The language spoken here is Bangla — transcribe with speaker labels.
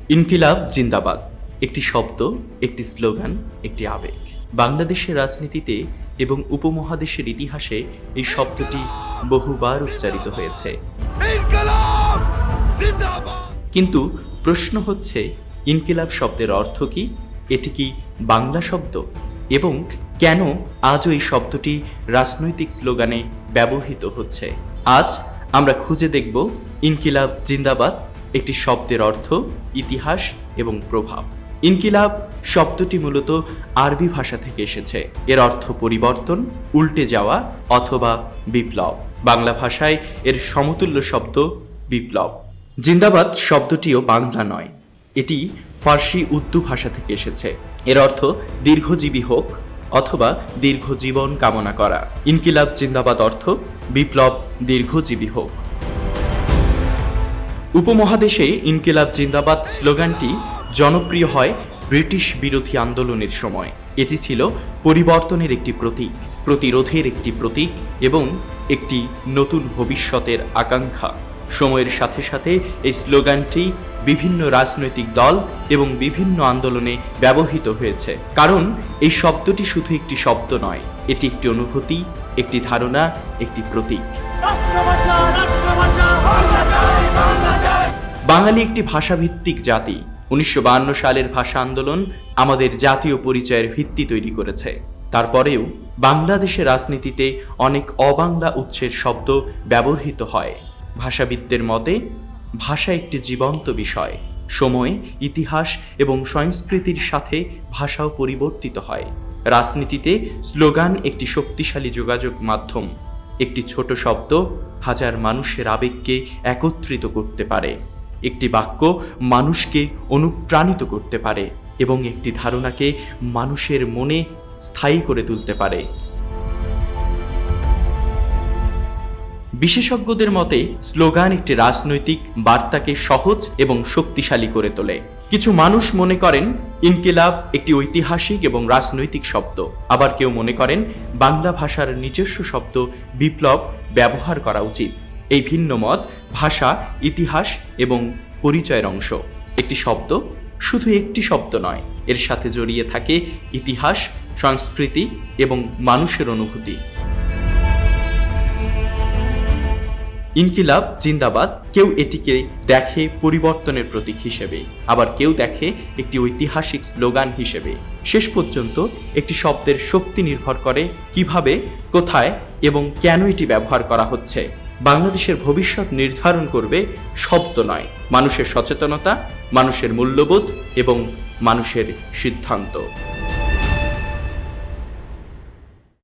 Speaker 1: ইনকিলাব জিন্দাবাদ একটি শব্দ, একটি স্লোগান, একটি আবেগ। বাংলাদেশের রাজনীতিতে এবং উপমহাদেশের ইতিহাসে এই শব্দটি বহুবার উচ্চারিত হয়েছে। কিন্তু প্রশ্ন হচ্ছে, ইনকিলাব শব্দের অর্থ কি? এটি কি বাংলা শব্দ? এবং কেন আজও এই শব্দটি রাজনৈতিক স্লোগানে ব্যবহৃত হচ্ছে? আজ আমরা খুঁজে দেখব ইনকিলাব জিন্দাবাদ একটি শব্দের অর্থ, ইতিহাস এবং প্রভাব। ইনকিলাব শব্দটি মূলত আরবি ভাষা থেকে এসেছে। এর অর্থ পরিবর্তন, উল্টে যাওয়া অথবা বিপ্লব। বাংলা ভাষায় এর সমতুল্য শব্দ বিপ্লব। জিন্দাবাদ শব্দটিও বাংলা নয়, এটি ফার্সি উর্দু ভাষা থেকে এসেছে। এর অর্থ দীর্ঘজীবী হোক অথবা দীর্ঘ জীবন কামনা করা। ইনকিলাব জিন্দাবাদ অর্থ বিপ্লব দীর্ঘজীবী হোক। উপমহাদেশে ইনকিলাব জিন্দাবাদ স্লোগানটি জনপ্রিয় হয় ব্রিটিশ বিরোধী আন্দোলনের সময়। এটি ছিল পরিবর্তনের একটি প্রতীক, প্রতিরোধের একটি প্রতীক এবং একটি নতুন ভবিষ্যতের আকাঙ্ক্ষা। সময়ের সাথে সাথে এই স্লোগানটি বিভিন্ন রাজনৈতিক দল এবং বিভিন্ন আন্দোলনে ব্যবহৃত হয়েছে। কারণ এই শব্দটি শুধু একটি শব্দ নয়, এটি একটি অনুভূতি, একটি ধারণা, একটি প্রতীক। বাঙালি একটি ভাষাভিত্তিক জাতি। 1952 সালের ভাষা আন্দোলন আমাদের জাতীয় পরিচয়ের ভিত্তি তৈরি করেছে। তারপরেও বাংলাদেশের রাজনীতিতে অনেক অবাংলা উৎসের শব্দ ব্যবহৃত হয়। ভাষাবিদদের মতে ভাষা একটি জীবন্ত বিষয়। সময়, ইতিহাস এবং সংস্কৃতির সাথে ভাষাও পরিবর্তিত হয়। রাজনীতিতে স্লোগান একটি শক্তিশালী যোগাযোগ মাধ্যম। একটি ছোট শব্দ হাজার মানুষের আবেগকে একত্রিত করতে পারে। একটি বাক্য মানুষকে অনুপ্রাণিত করতে পারে এবং একটি ধারণাকে মানুষের মনে স্থায়ী করে তুলতে পারে। বিশেষজ্ঞদের মতে স্লোগান একটি রাজনৈতিক বার্তাকে সহজ এবং শক্তিশালী করে তোলে। কিছু মানুষ মনে করেন ইনকিলাব একটি ঐতিহাসিক এবং রাজনৈতিক শব্দ। আবার কেউ মনে করেন বাংলা ভাষার নিজস্ব শব্দ বিপ্লব ব্যবহার করা উচিত। এই ভিন্ন মত ভাষা, ইতিহাস এবং পরিচয়ের অংশ। একটি শব্দ শুধু একটি শব্দ নয়, এর সাথে জড়িয়ে থাকে ইতিহাস, সংস্কৃতি এবং মানুষের অনুভূতি। ইনকিলাব জিন্দাবাদ কেউ এটিকে দেখে পরিবর্তনের প্রতীক হিসেবে, আবার কেউ দেখে একটি ঐতিহাসিক স্লোগান হিসেবে। শেষ পর্যন্ত একটি শব্দের শক্তি নির্ভর করে কিভাবে, কোথায় এবং কেন এটি ব্যবহার করা হচ্ছে। বাংলাদেশের ভবিষ্যৎ নির্ধারণ করবে শব্দ নয়, মানুষের সচেতনতা, মানুষের মূল্যবোধ এবং মানুষের সিদ্ধান্ত।